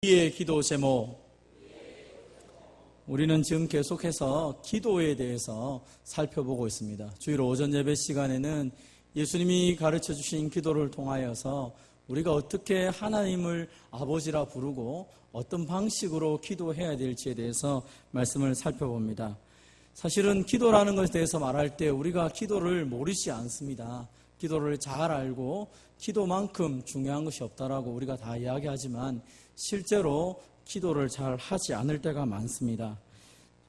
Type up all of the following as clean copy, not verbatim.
우리의 기도 제목, 우리는 지금 계속해서 기도에 대해서 살펴보고 있습니다. 주일 오전 예배 시간에는 예수님이 가르쳐 주신 기도를 통하여서 우리가 어떻게 하나님을 아버지라 부르고 어떤 방식으로 기도해야 될지에 대해서 말씀을 살펴봅니다. 사실은 기도라는 것에 대해서 말할 때 우리가 기도를 모르지 않습니다. 기도를 잘 알고 기도만큼 중요한 것이 없다라고 우리가 다 이야기하지만 실제로 기도를 잘 하지 않을 때가 많습니다.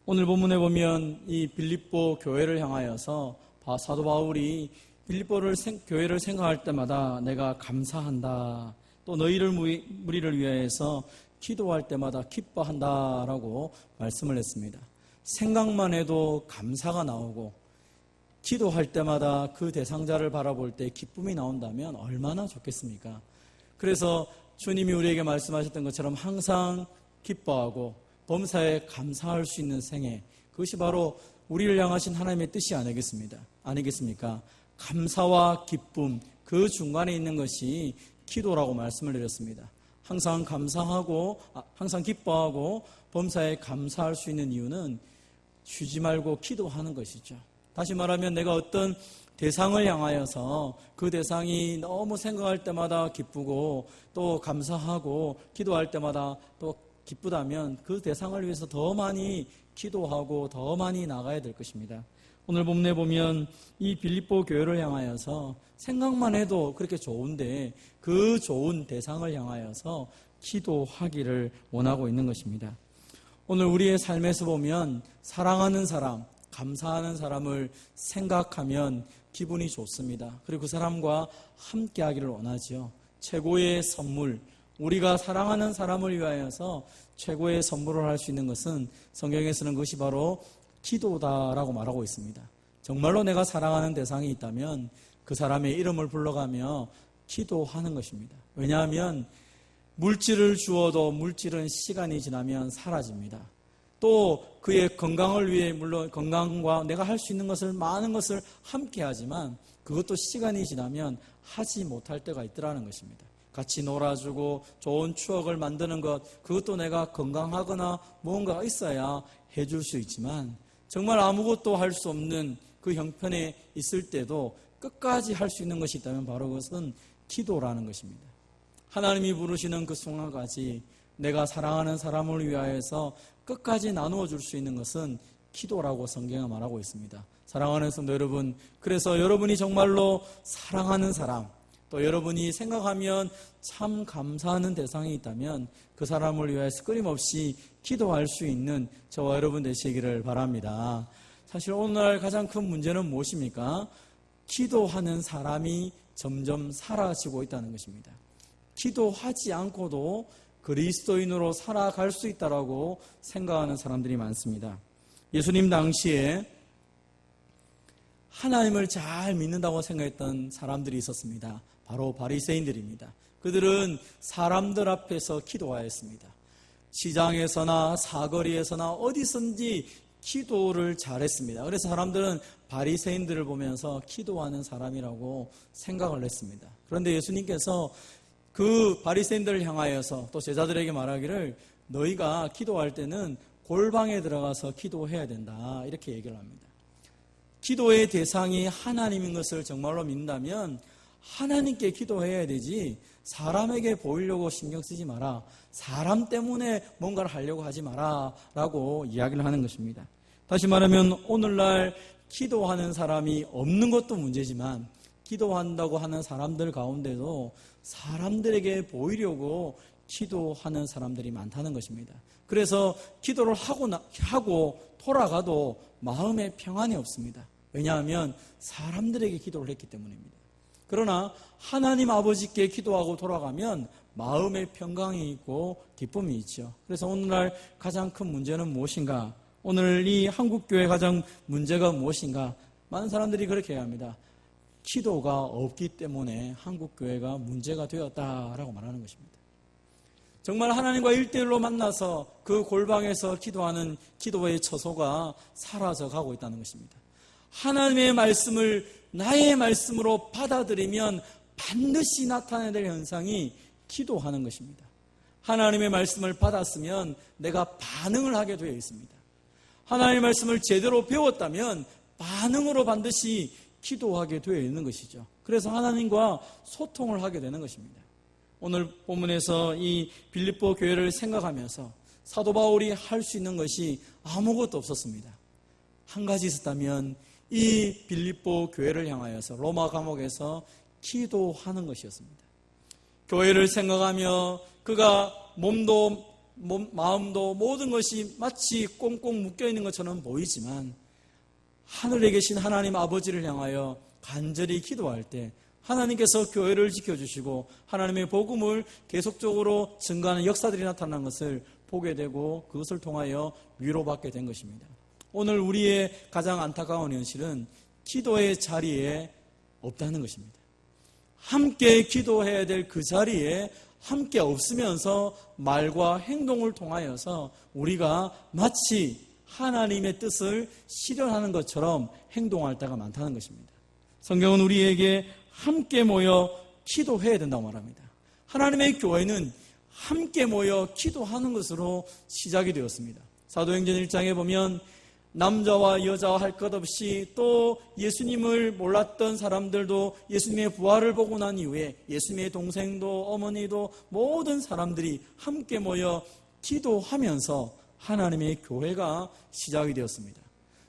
오늘 본문에 보면 이 빌립보 교회를 향하여서 사도 바울이 빌립보를 교회를 생각할 때마다 내가 감사한다. 또 너희를 무리를 위하여서 기도할 때마다 기뻐한다라고 말씀을 했습니다. 생각만 해도 감사가 나오고 기도할 때마다 그 대상자를 바라볼 때 기쁨이 나온다면 얼마나 좋겠습니까? 그래서 주님이 우리에게 말씀하셨던 것처럼 항상 기뻐하고 범사에 감사할 수 있는 생애, 그것이 바로 우리를 향하신 하나님의 뜻이 아니겠습니까? 감사와 기쁨, 그 중간에 있는 것이 기도라고 말씀을 드렸습니다. 항상 감사하고 항상 기뻐하고 범사에 감사할 수 있는 이유는 쉬지 말고 기도하는 것이죠. 다시 말하면 내가 어떤 대상을 향하여서 그 대상이 너무 생각할 때마다 기쁘고 또 감사하고 기도할 때마다 또 기쁘다면 그 대상을 위해서 더 많이 기도하고 더 많이 나가야 될 것입니다. 오늘 본문에 보면 이 빌립보 교회를 향하여서 생각만 해도 그렇게 좋은데 그 좋은 대상을 향하여서 기도하기를 원하고 있는 것입니다. 오늘 우리의 삶에서 보면 사랑하는 사람, 감사하는 사람을 생각하면 기분이 좋습니다. 그리고 그 사람과 함께 하기를 원하지요. 최고의 선물, 우리가 사랑하는 사람을 위하여서 최고의 선물을 할 수 있는 것은 성경에서는 그것이 바로 기도다라고 말하고 있습니다. 정말로 내가 사랑하는 대상이 있다면 그 사람의 이름을 불러가며 기도하는 것입니다. 왜냐하면 물질을 주어도 물질은 시간이 지나면 사라집니다. 또 그의 건강을 위해 물론 건강과 내가 할 수 있는 것을 많은 것을 함께 하지만 그것도 시간이 지나면 하지 못할 때가 있더라는 것입니다. 같이 놀아주고 좋은 추억을 만드는 것, 그것도 내가 건강하거나 무언가가 있어야 해줄 수 있지만 정말 아무것도 할 수 없는 그 형편에 있을 때도 끝까지 할 수 있는 것이 있다면 바로 그것은 기도라는 것입니다. 하나님이 부르시는 그 순간까지 내가 사랑하는 사람을 위하여서 끝까지 나누어 줄 수 있는 것은 기도라고 성경은 말하고 있습니다. 사랑하는 성도 여러분, 그래서 여러분이 정말로 사랑하는 사람, 또 여러분이 생각하면 참 감사하는 대상이 있다면 그 사람을 위해서 끊임없이 기도할 수 있는 저와 여러분 되시기를 바랍니다. 사실 오늘날 가장 큰 문제는 무엇입니까? 기도하는 사람이 점점 사라지고 있다는 것입니다. 기도하지 않고도 그리스도인으로 살아갈 수 있다라고 생각하는 사람들이 많습니다. 예수님 당시에 하나님을 잘 믿는다고 생각했던 사람들이 있었습니다. 바로 바리새인들입니다. 그들은 사람들 앞에서 기도하였습니다. 시장에서나 사거리에서나 어디선지 기도를 잘했습니다. 그래서 사람들은 바리새인들을 보면서 기도하는 사람이라고 생각을 했습니다. 그런데 예수님께서 그 바리새인들을 향하여서 또 제자들에게 말하기를 너희가 기도할 때는 골방에 들어가서 기도해야 된다, 이렇게 얘기를 합니다. 기도의 대상이 하나님인 것을 정말로 믿는다면 하나님께 기도해야 되지 사람에게 보이려고 신경 쓰지 마라, 사람 때문에 뭔가를 하려고 하지 마라 라고 이야기를 하는 것입니다. 다시 말하면 오늘날 기도하는 사람이 없는 것도 문제지만 기도한다고 하는 사람들 가운데도 사람들에게 보이려고 기도하는 사람들이 많다는 것입니다. 그래서 기도를 하고 돌아가도 마음에 평안이 없습니다. 왜냐하면 사람들에게 기도를 했기 때문입니다. 그러나 하나님 아버지께 기도하고 돌아가면 마음에 평강이 있고 기쁨이 있죠. 그래서 오늘날 가장 큰 문제는 무엇인가? 오늘 이 한국교회 가장 문제가 무엇인가? 많은 사람들이 그렇게 얘기합니다. 기도가 없기 때문에 한국교회가 문제가 되었다라고 말하는 것입니다. 정말 하나님과 1대1로 만나서 그 골방에서 기도하는 기도의 처소가 사라져 가고 있다는 것입니다. 하나님의 말씀을 나의 말씀으로 받아들이면 반드시 나타나야 될 현상이 기도하는 것입니다. 하나님의 말씀을 받았으면 내가 반응을 하게 되어 있습니다. 하나님의 말씀을 제대로 배웠다면 반응으로 반드시 기도하게 되어 있는 것이죠. 그래서 하나님과 소통을 하게 되는 것입니다. 오늘 본문에서 이 빌립보 교회를 생각하면서 사도 바울이 할 수 있는 것이 아무것도 없었습니다. 한 가지 있었다면 이 빌립보 교회를 향하여서 로마 감옥에서 기도하는 것이었습니다. 교회를 생각하며 그가 마음도 모든 것이 마치 꽁꽁 묶여있는 것처럼 보이지만 하늘에 계신 하나님 아버지를 향하여 간절히 기도할 때 하나님께서 교회를 지켜주시고 하나님의 복음을 계속적으로 증가하는 역사들이 나타나는 것을 보게 되고 그것을 통하여 위로받게 된 것입니다. 오늘 우리의 가장 안타까운 현실은 기도의 자리에 없다는 것입니다. 함께 기도해야 될 그 자리에 함께 없으면서 말과 행동을 통하여서 우리가 마치 하나님의 뜻을 실현하는 것처럼 행동할 때가 많다는 것입니다. 성경은 우리에게 함께 모여 기도해야 된다고 말합니다. 하나님의 교회는 함께 모여 기도하는 것으로 시작이 되었습니다. 사도행전 1장에 보면 남자와 여자와 할 것 없이 또 예수님을 몰랐던 사람들도 예수님의 부활을 보고 난 이후에 예수님의 동생도 어머니도 모든 사람들이 함께 모여 기도하면서 하나님의 교회가 시작이 되었습니다.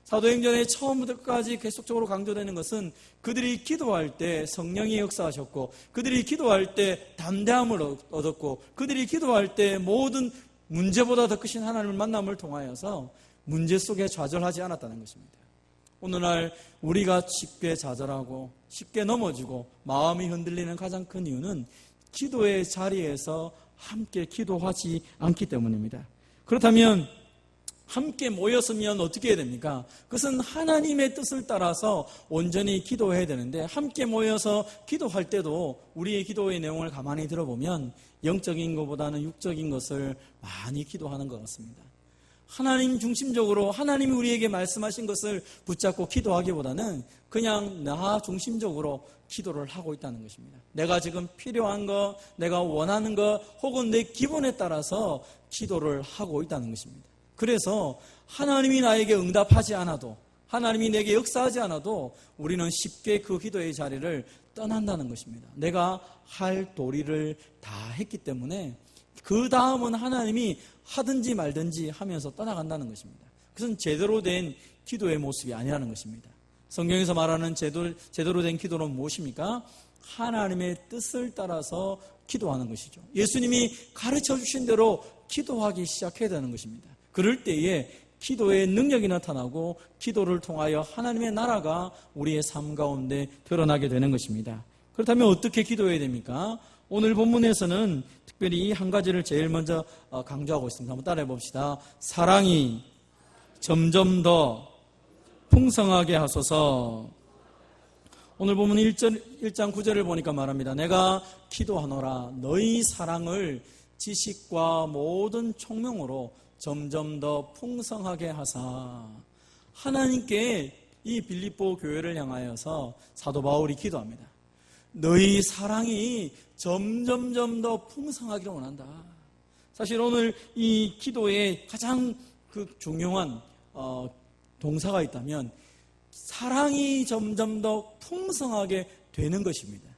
사도행전의 처음부터 끝까지 계속적으로 강조되는 것은 그들이 기도할 때 성령이 역사하셨고 그들이 기도할 때 담대함을 얻었고 그들이 기도할 때 모든 문제보다 더 크신 하나님을 만남을 통하여서 문제 속에 좌절하지 않았다는 것입니다. 오늘날 우리가 쉽게 좌절하고 쉽게 넘어지고 마음이 흔들리는 가장 큰 이유는 기도의 자리에서 함께 기도하지 않기 때문입니다. 그렇다면 함께 모였으면 어떻게 해야 됩니까? 그것은 하나님의 뜻을 따라서 온전히 기도해야 되는데 함께 모여서 기도할 때도 우리의 기도의 내용을 가만히 들어보면 영적인 것보다는 육적인 것을 많이 기도하는 것 같습니다. 하나님 중심적으로 하나님이 우리에게 말씀하신 것을 붙잡고 기도하기보다는 그냥 나 중심적으로 기도를 하고 있다는 것입니다. 내가 지금 필요한 것, 내가 원하는 것 혹은 내 기분에 따라서 기도를 하고 있다는 것입니다. 그래서 하나님이 나에게 응답하지 않아도 하나님이 내게 역사하지 않아도 우리는 쉽게 그 기도의 자리를 떠난다는 것입니다. 내가 할 도리를 다 했기 때문에 그 다음은 하나님이 하든지 말든지 하면서 떠나간다는 것입니다. 그것은 제대로 된 기도의 모습이 아니라는 것입니다. 성경에서 말하는 제대로 된 기도는 무엇입니까? 하나님의 뜻을 따라서 기도하는 것이죠. 예수님이 가르쳐 주신 대로 기도하기 시작해야 되는 것입니다. 그럴 때에 기도의 능력이 나타나고 기도를 통하여 하나님의 나라가 우리의 삶 가운데 드러나게 되는 것입니다. 그렇다면 어떻게 기도해야 됩니까? 오늘 본문에서는 특별히 이 한 가지를 제일 먼저 강조하고 있습니다. 한번 따라해 봅시다. 사랑이 점점 더 풍성하게 하소서. 오늘 본문 1장 9절을 보니까 말합니다. 내가 기도하노라 너희 사랑을 지식과 모든 총명으로 점점 더 풍성하게 하사. 하나님께 이 빌립보 교회를 향하여서 사도 바울이 기도합니다. 너희 사랑이 점점점 더 풍성하기를 원한다. 사실 오늘 이 기도에 가장 중요한 동사가 있다면 사랑이 점점 더 풍성하게 되는 것입니다.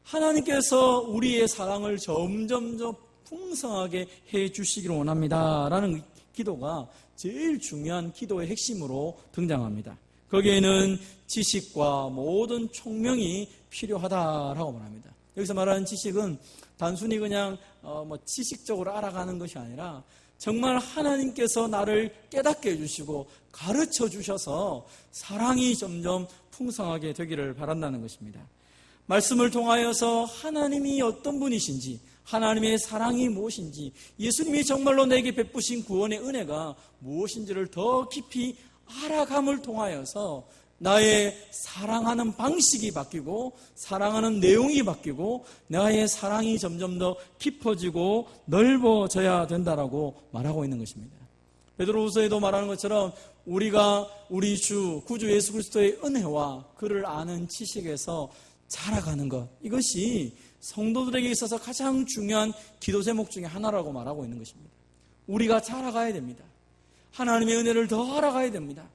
하나님께서 우리의 사랑을 점점 더 풍성하게 해주시기를 원합니다 라는 기도가 제일 중요한 기도의 핵심으로 등장합니다. 거기에는 지식과 모든 총명이 필요하다라고 말합니다. 여기서 말하는 지식은 단순히 그냥 지식적으로 알아가는 것이 아니라 정말 하나님께서 나를 깨닫게 해주시고 가르쳐 주셔서 사랑이 점점 풍성하게 되기를 바란다는 것입니다. 말씀을 통하여서 하나님이 어떤 분이신지, 하나님의 사랑이 무엇인지, 예수님이 정말로 내게 베푸신 구원의 은혜가 무엇인지를 더 깊이 알아감을 통하여서 나의 사랑하는 방식이 바뀌고 사랑하는 내용이 바뀌고 나의 사랑이 점점 더 깊어지고 넓어져야 된다라고 말하고 있는 것입니다. 베드로후서에도 말하는 것처럼 우리가 우리 주 구주 예수 그리스도의 은혜와 그를 아는 지식에서 자라가는 것, 이것이 성도들에게 있어서 가장 중요한 기도 제목 중에 하나라고 말하고 있는 것입니다. 우리가 잘 알아가야 됩니다. 하나님의 은혜를 더 알아가야 됩니다.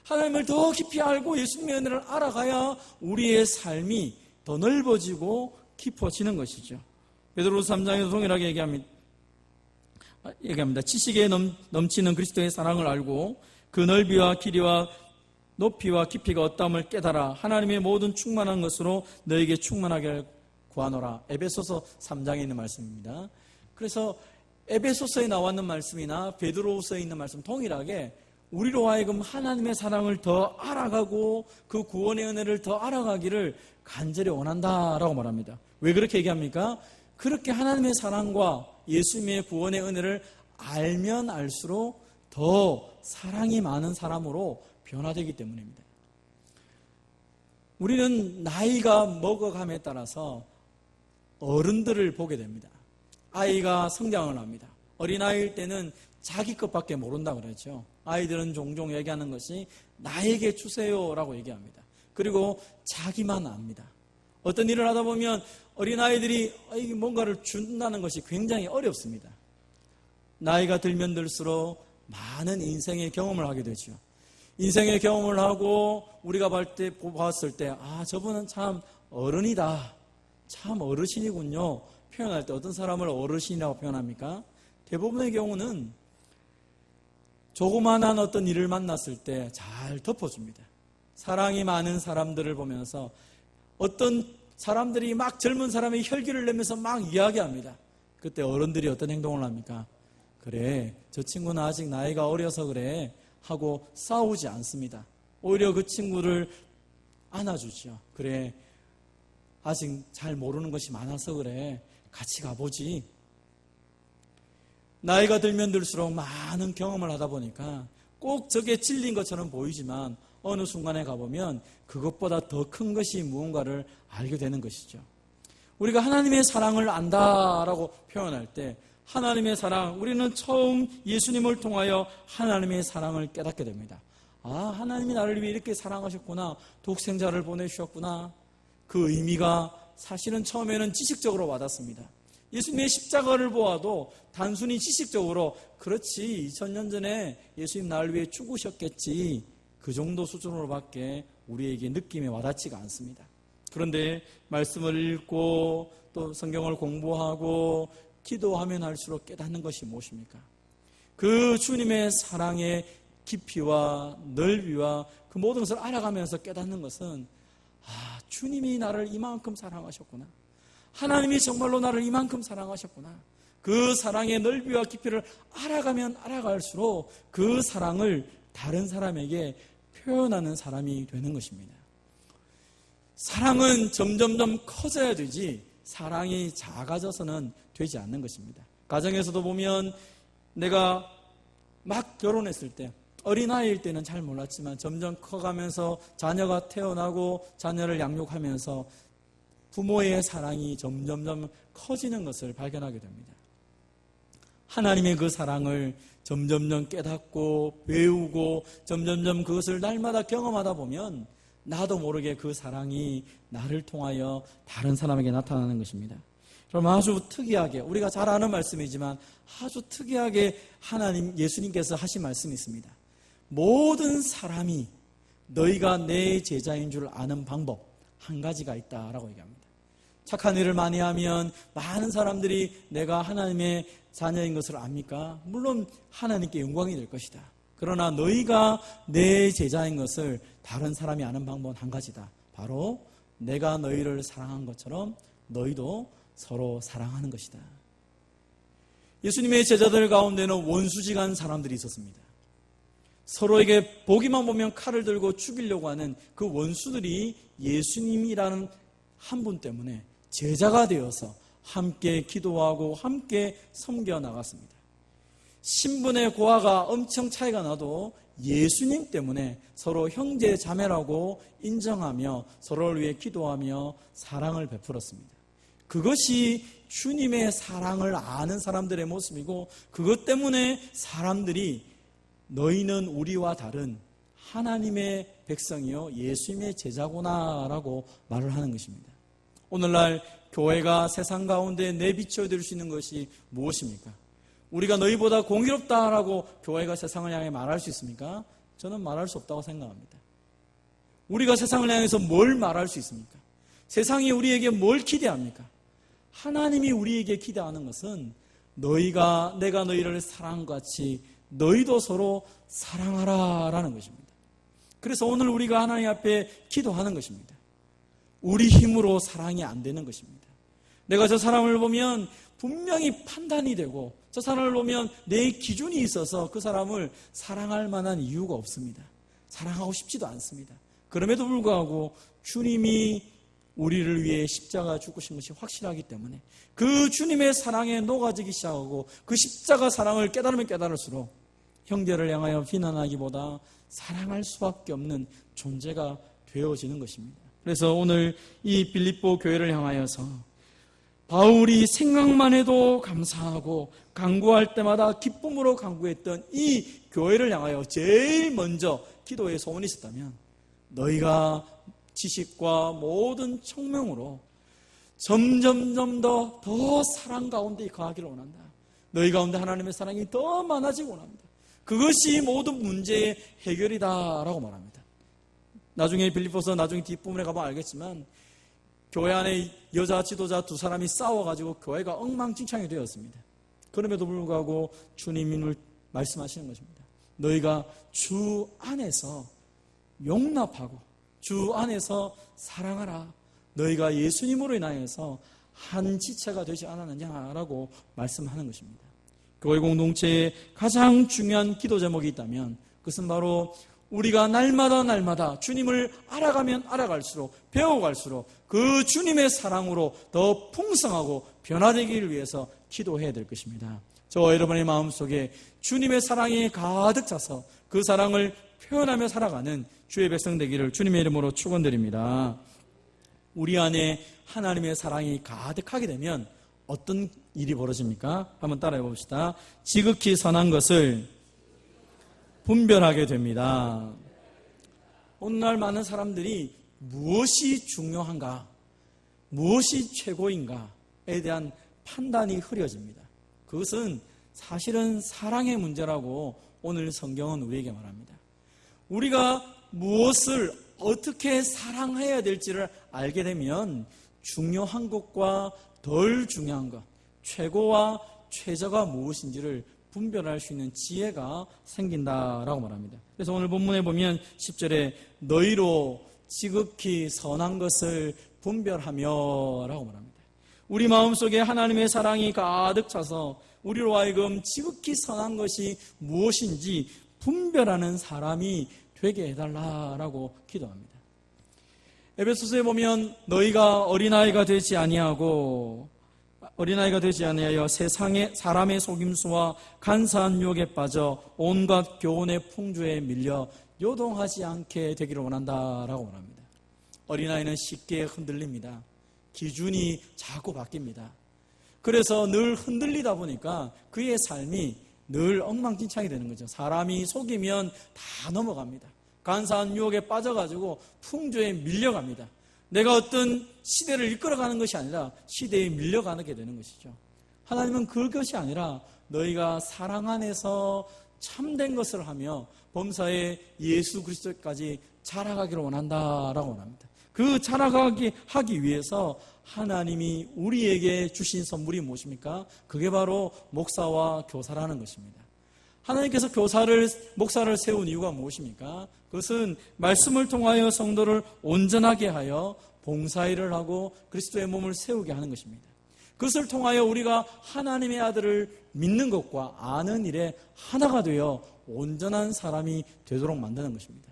하나님을 더 깊이 알고 예수님의 은혜를 알아가야 우리의 삶이 더 넓어지고 깊어지는 것이죠. 베드로후서 3장에서 동일하게 얘기합니다. 지식에 넘치는 그리스도의 사랑을 알고 그 넓이와 길이와 높이와 깊이가 어떠함을 깨달아 하나님의 모든 충만한 것으로 너에게 충만하게 구하노라. 에베소서 3장에 있는 말씀입니다. 그래서 에베소서에 나와 있는 말씀이나 베드로후서에 있는 말씀 동일하게 우리로 하여금 하나님의 사랑을 더 알아가고 그 구원의 은혜를 더 알아가기를 간절히 원한다라고 말합니다. 왜 그렇게 얘기합니까? 그렇게 하나님의 사랑과 예수님의 구원의 은혜를 알면 알수록 더 사랑이 많은 사람으로 변화되기 때문입니다. 우리는 나이가 먹어감에 따라서 어른들을 보게 됩니다. 아이가 성장을 합니다. 어린아이일 때는 자기 것밖에 모른다 그러죠. 아이들은 종종 얘기하는 것이 나에게 주세요라고 얘기합니다. 그리고 자기만 압니다. 어떤 일을 하다 보면 어린아이들이 뭔가를 준다는 것이 굉장히 어렵습니다. 나이가 들면 들수록 많은 인생의 경험을 하게 되죠. 인생의 경험을 하고 우리가 봤을 때 저분은 참 어른이다. 참 어르신이군요. 표현할 때 어떤 사람을 어르신이라고 표현합니까? 대부분의 경우는 조그만한 어떤 일을 만났을 때 잘 덮어줍니다. 사랑이 많은 사람들을 보면서 어떤 사람들이 막 젊은 사람의 혈기를 내면서 막 이야기합니다. 그때 어른들이 어떤 행동을 합니까? 그래, 저 친구는 아직 나이가 어려서 그래 하고 싸우지 않습니다. 오히려 그 친구를 안아주죠. 그래, 아직 잘 모르는 것이 많아서 그래, 같이 가보지. 나이가 들면 들수록 많은 경험을 하다 보니까 꼭 저게 진리인 것처럼 보이지만 어느 순간에 가보면 그것보다 더 큰 것이 무언가를 알게 되는 것이죠. 우리가 하나님의 사랑을 안다라고 표현할 때 하나님의 사랑, 우리는 처음 예수님을 통하여 하나님의 사랑을 깨닫게 됩니다. 하나님이 나를 위해 이렇게 사랑하셨구나. 독생자를 보내주셨구나. 그 의미가 사실은 처음에는 지식적으로 와닿습니다. 예수님의 십자가를 보아도 단순히 지식적으로 그렇지 2000년 전에 예수님 나를 위해 죽으셨겠지 그 정도 수준으로밖에 우리에게 느낌이 와닿지가 않습니다. 그런데 말씀을 읽고 또 성경을 공부하고 기도하면 할수록 깨닫는 것이 무엇입니까? 그 주님의 사랑의 깊이와 넓이와 그 모든 것을 알아가면서 깨닫는 것은 주님이 나를 이만큼 사랑하셨구나. 하나님이 정말로 나를 이만큼 사랑하셨구나. 그 사랑의 넓이와 깊이를 알아가면 알아갈수록 그 사랑을 다른 사람에게 표현하는 사람이 되는 것입니다. 사랑은 점점점 커져야 되지 사랑이 작아져서는 되지 않는 것입니다. 가정에서도 보면 내가 막 결혼했을 때 어린아이일 때는 잘 몰랐지만 점점 커가면서 자녀가 태어나고 자녀를 양육하면서 부모의 사랑이 점점점 커지는 것을 발견하게 됩니다. 하나님의 그 사랑을 점점점 깨닫고 배우고 점점점 그것을 날마다 경험하다 보면 나도 모르게 그 사랑이 나를 통하여 다른 사람에게 나타나는 것입니다. 그럼 아주 특이하게 우리가 잘 아는 말씀이지만 아주 특이하게 예수님께서 하신 말씀이 있습니다. 모든 사람이 너희가 내 제자인 줄 아는 방법 한 가지가 있다라고 얘기합니다. 착한 일을 많이 하면 많은 사람들이 내가 하나님의 자녀인 것을 압니까? 물론 하나님께 영광이 될 것이다. 그러나 너희가 내 제자인 것을 다른 사람이 아는 방법은 한 가지다. 바로 내가 너희를 사랑한 것처럼 너희도 서로 사랑하는 것이다. 예수님의 제자들 가운데는 원수지간 사람들이 있었습니다. 서로에게 보기만 보면 칼을 들고 죽이려고 하는 그 원수들이 예수님이라는 한 분 때문에 제자가 되어서 함께 기도하고 함께 섬겨 나갔습니다. 신분의 고하가 엄청 차이가 나도 예수님 때문에 서로 형제 자매라고 인정하며 서로를 위해 기도하며 사랑을 베풀었습니다. 그것이 주님의 사랑을 아는 사람들의 모습이고 그것 때문에 사람들이 너희는 우리와 다른 하나님의 백성이요 예수님의 제자구나 라고 말을 하는 것입니다. 오늘날 교회가 세상 가운데 내비춰드릴 수 있는 것이 무엇입니까? 우리가 너희보다 공의롭다라고 교회가 세상을 향해 말할 수 있습니까? 저는 말할 수 없다고 생각합니다. 우리가 세상을 향해서 뭘 말할 수 있습니까? 세상이 우리에게 뭘 기대합니까? 하나님이 우리에게 기대하는 것은 너희가 내가 너희를 사랑같이 너희도 서로 사랑하라라는 것입니다. 그래서 오늘 우리가 하나님 앞에 기도하는 것입니다. 우리 힘으로 사랑이 안 되는 것입니다. 내가 저 사람을 보면 분명히 판단이 되고 저 사람을 보면 내 기준이 있어서 그 사람을 사랑할 만한 이유가 없습니다. 사랑하고 싶지도 않습니다. 그럼에도 불구하고 주님이 우리를 위해 십자가 죽으신 것이 확실하기 때문에 그 주님의 사랑에 녹아지기 시작하고 그 십자가 사랑을 깨달으면 깨달을수록 형제를 향하여 비난하기보다 사랑할 수밖에 없는 존재가 되어지는 것입니다. 그래서 오늘 이 빌립보 교회를 향하여서 바울이 생각만 해도 감사하고 간구할 때마다 기쁨으로 간구했던 이 교회를 향하여 제일 먼저 기도의 소원이 있었다면 너희가 지식과 모든 청명으로 점점 더 사랑 가운데 거하기를 원한다. 너희 가운데 하나님의 사랑이 더 많아지고 원합니다. 그것이 모든 문제의 해결이다라고 말합니다. 나중에 빌립보서 나중에 뒷부분에 가보면 알겠지만 교회 안에 여자 지도자 두 사람이 싸워가지고 교회가 엉망진창이 되었습니다. 그럼에도 불구하고 주님을 말씀하시는 것입니다. 너희가 주 안에서 용납하고 주 안에서 사랑하라. 너희가 예수님으로 인하여서 한 지체가 되지 않았느냐라고 말씀하는 것입니다. 교회 공동체의 가장 중요한 기도 제목이 있다면 그것은 바로 우리가 날마다 주님을 알아가면 알아갈수록 배워갈수록 그 주님의 사랑으로 더 풍성하고 변화되기를 위해서 기도해야 될 것입니다. 저와 여러분의 마음속에 주님의 사랑이 가득 차서 그 사랑을 표현하며 살아가는 주의 백성 되기를 주님의 이름으로 축원드립니다. 우리 안에 하나님의 사랑이 가득하게 되면 어떤 일이 벌어집니까? 한번 따라해 봅시다. 지극히 선한 것을 분별하게 됩니다. 오늘날 많은 사람들이 무엇이 중요한가, 무엇이 최고인가에 대한 판단이 흐려집니다. 그것은 사실은 사랑의 문제라고 오늘 성경은 우리에게 말합니다. 우리가 무엇을 어떻게 사랑해야 될지를 알게 되면 중요한 것과 덜 중요한 것, 최고와 최저가 무엇인지를 분별할 수 있는 지혜가 생긴다라고 말합니다. 그래서 오늘 본문에 보면 10절에 너희로 지극히 선한 것을 분별하며 라고 말합니다. 우리 마음속에 하나님의 사랑이 가득 차서 우리로 하여금 지극히 선한 것이 무엇인지 분별하는 사람이 되게 해달라라고 기도합니다. 에베소서에 보면 너희가 어린아이가 되지 아니하여 세상의 사람의 속임수와 간사한 유혹에 빠져 온갖 교훈의 풍조에 밀려 요동하지 않게 되기를 원한다라고 말합니다. 어린아이는 쉽게 흔들립니다. 기준이 자꾸 바뀝니다. 그래서 늘 흔들리다 보니까 그의 삶이 늘 엉망진창이 되는 거죠. 사람이 속이면 다 넘어갑니다. 간사한 유혹에 빠져가지고 풍조에 밀려갑니다. 내가 어떤 시대를 이끌어가는 것이 아니라 시대에 밀려가게 되는 것이죠. 하나님은 그것이 아니라 너희가 사랑 안에서 참된 것을 하며 범사에 예수 그리스도까지 자라가기를 원한다라고 말합니다. 그 자라가게 하기 위해서 하나님이 우리에게 주신 선물이 무엇입니까? 그게 바로 목사와 교사라는 것입니다. 하나님께서 목사를 세운 이유가 무엇입니까? 그것은 말씀을 통하여 성도를 온전하게 하여 봉사일을 하고 그리스도의 몸을 세우게 하는 것입니다. 그것을 통하여 우리가 하나님의 아들을 믿는 것과 아는 일에 하나가 되어 온전한 사람이 되도록 만드는 것입니다.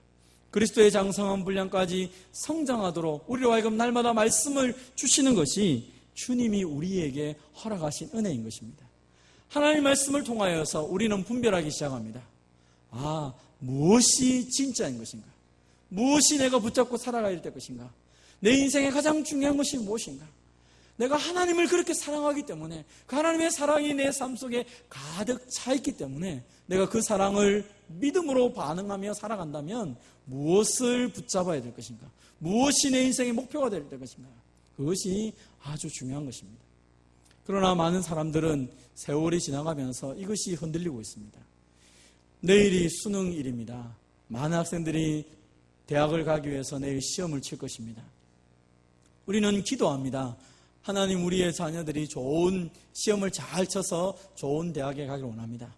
그리스도의 장성한 분량까지 성장하도록 우리로 하여금 날마다 말씀을 주시는 것이 주님이 우리에게 허락하신 은혜인 것입니다. 하나님의 말씀을 통하여서 우리는 분별하기 시작합니다. 무엇이 진짜인 것인가? 무엇이 내가 붙잡고 살아가야 될 것인가? 내 인생의 가장 중요한 것이 무엇인가? 내가 하나님을 그렇게 사랑하기 때문에 그 하나님의 사랑이 내 삶 속에 가득 차 있기 때문에 내가 그 사랑을 믿음으로 반응하며 살아간다면 무엇을 붙잡아야 될 것인가? 무엇이 내 인생의 목표가 될 것인가? 그것이 아주 중요한 것입니다. 그러나 많은 사람들은 세월이 지나가면서 이것이 흔들리고 있습니다. 내일이 수능일입니다. 많은 학생들이 대학을 가기 위해서 내일 시험을 칠 것입니다. 우리는 기도합니다. 하나님, 우리의 자녀들이 좋은 시험을 잘 쳐서 좋은 대학에 가기를 원합니다.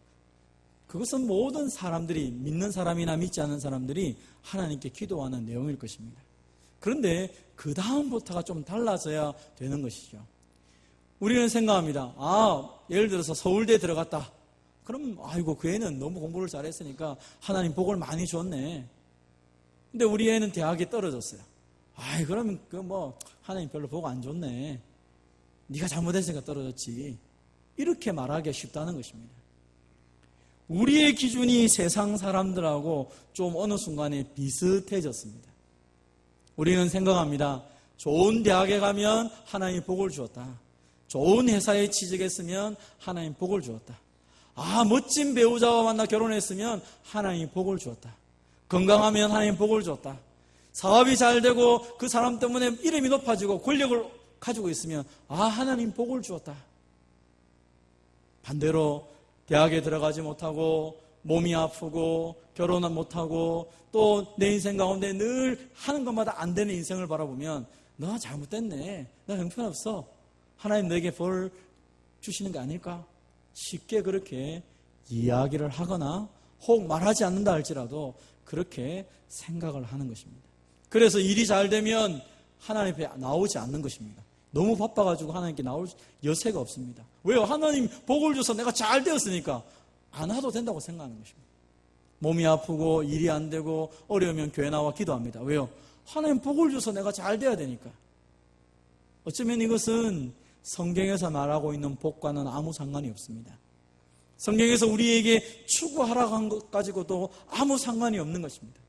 그것은 모든 사람들이, 믿는 사람이나 믿지 않는 사람들이 하나님께 기도하는 내용일 것입니다. 그런데 그 다음부터가 좀 달라져야 되는 것이죠. 우리는 생각합니다. 예를 들어서 서울대에 들어갔다. 그럼 아이고, 그 애는 너무 공부를 잘했으니까 하나님 복을 많이 줬네. 근데 우리 애는 대학에 떨어졌어요. 그러면 하나님 별로 복 안 줬네. 네가 잘못했으니까 떨어졌지. 이렇게 말하기가 쉽다는 것입니다. 우리의 기준이 세상 사람들하고 좀 어느 순간에 비슷해졌습니다. 우리는 생각합니다. 좋은 대학에 가면 하나님 복을 주었다. 좋은 회사에 취직했으면 하나님 복을 주었다. 멋진 배우자와 만나 결혼했으면 하나님 복을 주었다. 건강하면 하나님 복을 줬다. 사업이 잘 되고 그 사람 때문에 이름이 높아지고 권력을 가지고 있으면 하나님 복을 주었다. 반대로 대학에 들어가지 못하고 몸이 아프고 결혼은 못하고 또 내 인생 가운데 늘 하는 것마다 안 되는 인생을 바라보면 너 잘못됐네. 너 형편없어. 하나님 너에게 벌 주시는 게 아닐까? 쉽게 그렇게 이야기를 하거나 혹 말하지 않는다 할지라도 그렇게 생각을 하는 것입니다. 그래서 일이 잘 되면 하나님 앞에 나오지 않는 것입니다. 너무 바빠가지고 하나님께 나올 여세가 없습니다. 왜요? 하나님 복을 줘서 내가 잘 되었으니까 안 와도 된다고 생각하는 것입니다. 몸이 아프고 일이 안 되고 어려우면 교회 나와 기도합니다. 왜요? 하나님 복을 줘서 내가 잘 돼야 되니까. 어쩌면 이것은 성경에서 말하고 있는 복과는 아무 상관이 없습니다. 성경에서 우리에게 추구하라고 한 것 가지고도 아무 상관이 없는 것입니다.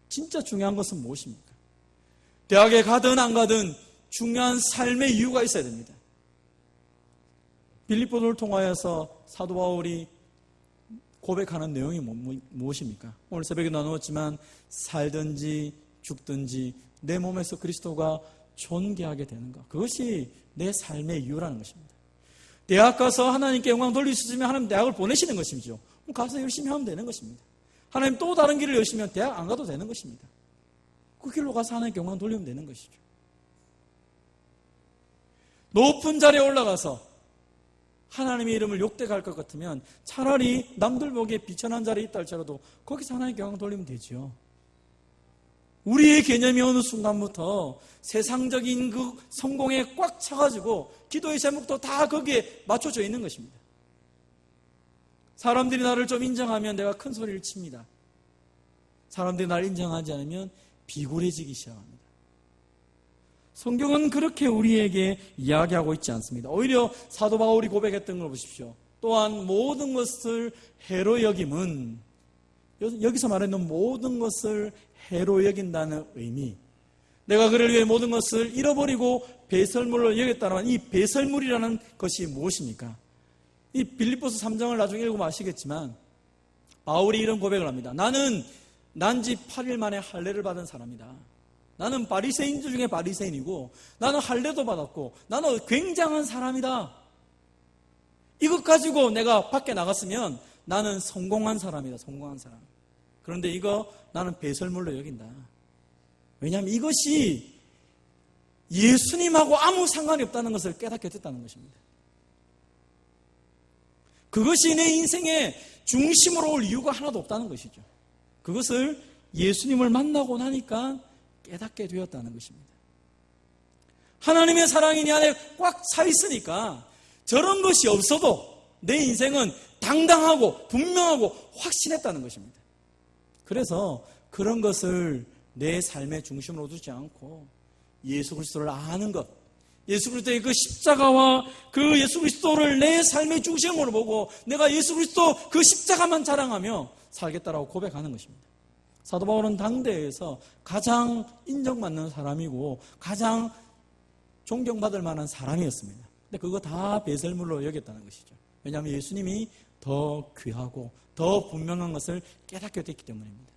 진짜 중요한 것은 무엇입니까? 대학에 가든 안 가든 중요한 삶의 이유가 있어야 됩니다. 빌립보를 통하여서 사도 바울이 고백하는 내용이 무엇입니까? 오늘 새벽에 나누었지만 살든지 죽든지 내 몸에서 그리스도가 존귀하게 되는 것, 그것이 내 삶의 이유라는 것입니다. 대학 가서 하나님께 영광 돌릴 수 있으면 하나님 대학을 보내시는 것이죠. 가서 열심히 하면 되는 것입니다. 하나님 또 다른 길을 열심히 하면 대학 안 가도 되는 것입니다. 그 길로 가서 하나님께 영광 돌리면 되는 것이죠. 높은 자리에 올라가서 하나님의 이름을 욕되게 것 같으면 차라리 남들 보기에 비천한 자리에 있다 할지라도 거기서 하나님께 영광 돌리면 되죠. 우리의 개념이 어느 순간부터 세상적인 그 성공에 꽉 차가지고 기도의 제목도 다 거기에 맞춰져 있는 것입니다. 사람들이 나를 좀 인정하면 내가 큰 소리를 칩니다. 사람들이 나를 인정하지 않으면 비굴해지기 시작합니다. 성경은 그렇게 우리에게 이야기하고 있지 않습니다. 오히려 사도 바울이 고백했던 걸 보십시오. 또한 모든 것을 해로 여김은, 여기서 말하는 모든 것을 해로 여긴다는 의미, 내가 그를 위해 모든 것을 잃어버리고 배설물로 여겼다는 이 배설물이라는 것이 무엇입니까? 이 빌립보서 3장을 나중에 읽으면 아시겠지만 바울이 이런 고백을 합니다. 나는 난지 8일 만에 할례를 받은 사람이다. 나는 바리새인 중에 바리새인이고 나는 할례도 받았고 나는 굉장한 사람이다. 이것 가지고 내가 밖에 나갔으면 나는 성공한 사람이다. 성공한 사람. 그런데 이거 나는 배설물로 여긴다. 왜냐하면 이것이 예수님하고 아무 상관이 없다는 것을 깨닫게 됐다는 것입니다. 그것이 내 인생의 중심으로 올 이유가 하나도 없다는 것이죠. 그것을 예수님을 만나고 나니까 깨닫게 되었다는 것입니다. 하나님의 사랑이 내 안에 꽉 차 있으니까 저런 것이 없어도 내 인생은 당당하고 분명하고 확신했다는 것입니다. 그래서 그런 것을 내 삶의 중심으로 두지 않고 예수 그리스도를 아는 것, 예수 그리스도의 그 십자가와 그 예수 그리스도를 내 삶의 중심으로 보고 내가 예수 그리스도 그 십자가만 자랑하며 살겠다라고 고백하는 것입니다. 사도 바울은 당대에서 가장 인정받는 사람이고 가장 존경받을 만한 사람이었습니다. 근데 그거 다 배설물로 여겼다는 것이죠. 왜냐하면 예수님이 더 귀하고 더 분명한 것을 깨닫게 됐기 때문입니다.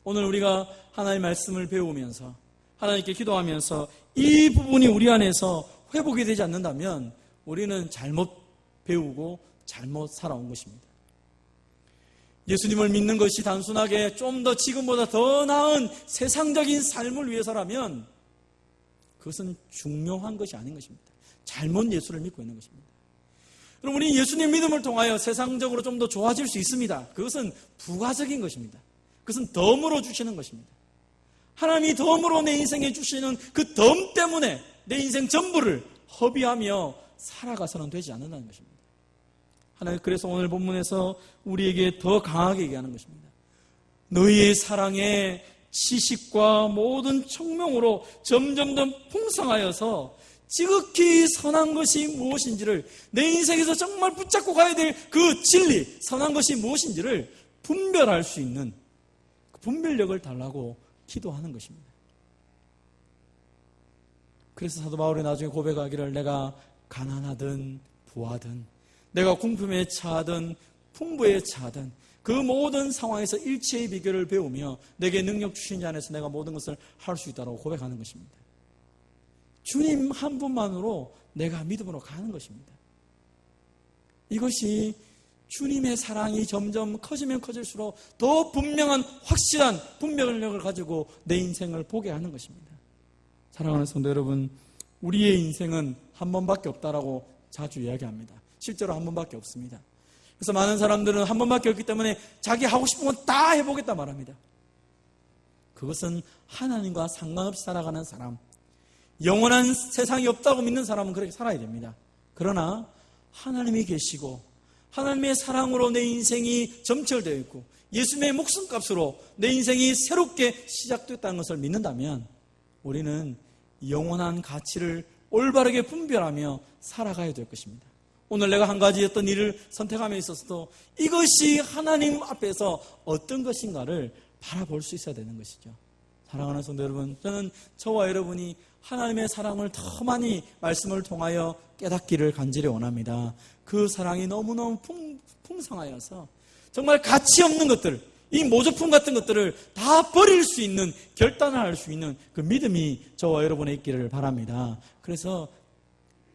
오늘 우리가 하나님의 말씀을 배우면서 하나님께 기도하면서 이 부분이 우리 안에서 회복이 되지 않는다면 우리는 잘못 배우고 잘못 살아온 것입니다. 예수님을 믿는 것이 단순하게 좀 더 지금보다 더 나은 세상적인 삶을 위해서라면 그것은 중요한 것이 아닌 것입니다. 잘못 예수를 믿고 있는 것입니다. 그럼 우리 예수님 믿음을 통하여 세상적으로 좀 더 좋아질 수 있습니다. 그것은 부가적인 것입니다. 그것은 덤으로 주시는 것입니다. 하나님이 덤으로 내 인생에 주시는 그 덤 때문에 내 인생 전부를 허비하며 살아가서는 되지 않는다는 것입니다. 하나님 그래서 오늘 본문에서 우리에게 더 강하게 얘기하는 것입니다. 너희의 사랑에 지식과 모든 청명으로 점점 더 풍성하여서 지극히 선한 것이 무엇인지를 내 인생에서 정말 붙잡고 가야 될 그 진리, 선한 것이 무엇인지를 분별할 수 있는 그 분별력을 달라고 기도하는 것입니다. 그래서 사도 바울이 나중에 고백하기를 내가 가난하든 부하든 내가 궁핍에 처하든 풍부에 처하든 그 모든 상황에서 일체의 비결을 배우며 내게 능력 주신 자 안에서 내가 모든 것을 할 수 있다고 고백하는 것입니다. 주님 한 분만으로 내가 믿음으로 가는 것입니다. 이것이 주님의 사랑이 점점 커지면 커질수록 더 분명한 확실한 분별력을 가지고 내 인생을 보게 하는 것입니다. 사랑하는 성도 여러분, 우리의 인생은 한 번밖에 없다라고 자주 이야기합니다. 실제로 한 번밖에 없습니다. 그래서 많은 사람들은 한 번밖에 없기 때문에 자기 하고 싶은 건 다 해보겠다 말합니다. 그것은 하나님과 상관없이 살아가는 사람, 영원한 세상이 없다고 믿는 사람은 그렇게 살아야 됩니다. 그러나 하나님이 계시고 하나님의 사랑으로 내 인생이 점철되어 있고 예수님의 목숨값으로 내 인생이 새롭게 시작됐다는 것을 믿는다면 우리는 영원한 가치를 올바르게 분별하며 살아가야 될 것입니다. 오늘 내가 한 가지 어떤 일을 선택함에 있어서도 이것이 하나님 앞에서 어떤 것인가를 바라볼 수 있어야 되는 것이죠. 사랑하는 성도 여러분, 저는 저와 여러분이 하나님의 사랑을 더 많이 말씀을 통하여 깨닫기를 간절히 원합니다. 그 사랑이 너무너무 풍성하여서 정말 가치 없는 것들, 이 모조품 같은 것들을 다 버릴 수 있는, 결단을 할 수 있는 그 믿음이 저와 여러분에 있기를 바랍니다. 그래서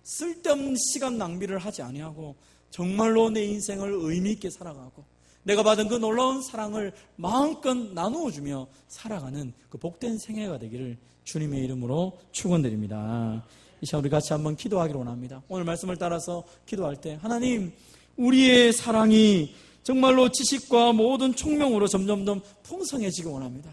쓸데없는 시간 낭비를 하지 아니하고 정말로 내 인생을 의미 있게 살아가고 내가 받은 그 놀라운 사랑을 마음껏 나누어주며 살아가는 그 복된 생애가 되기를 주님의 이름으로 축원드립니다. 이 시간 우리 같이 한번 기도하기를 원합니다. 오늘 말씀을 따라서 기도할 때 하나님, 우리의 사랑이 정말로 지식과 모든 총명으로 점점 더 풍성해지기 원합니다.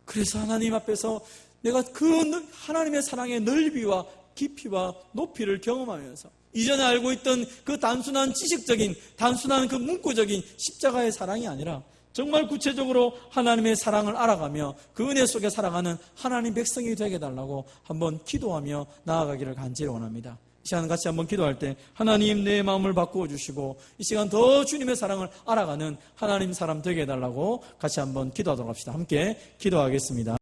그래서 하나님 앞에서 내가 그 하나님의 사랑의 넓이와 깊이와 높이를 경험하면서 이전에 알고 있던 그 단순한 지식적인, 단순한 그 문구적인 십자가의 사랑이 아니라 정말 구체적으로 하나님의 사랑을 알아가며 그 은혜 속에 살아가는 하나님 백성이 되게 해달라고 한번 기도하며 나아가기를 간절히 원합니다. 이 시간 같이 한번 기도할 때 하나님 내 마음을 바꾸어 주시고 이 시간 더 주님의 사랑을 알아가는 하나님 사람 되게 해달라고 같이 한번 기도하도록 합시다. 함께 기도하겠습니다.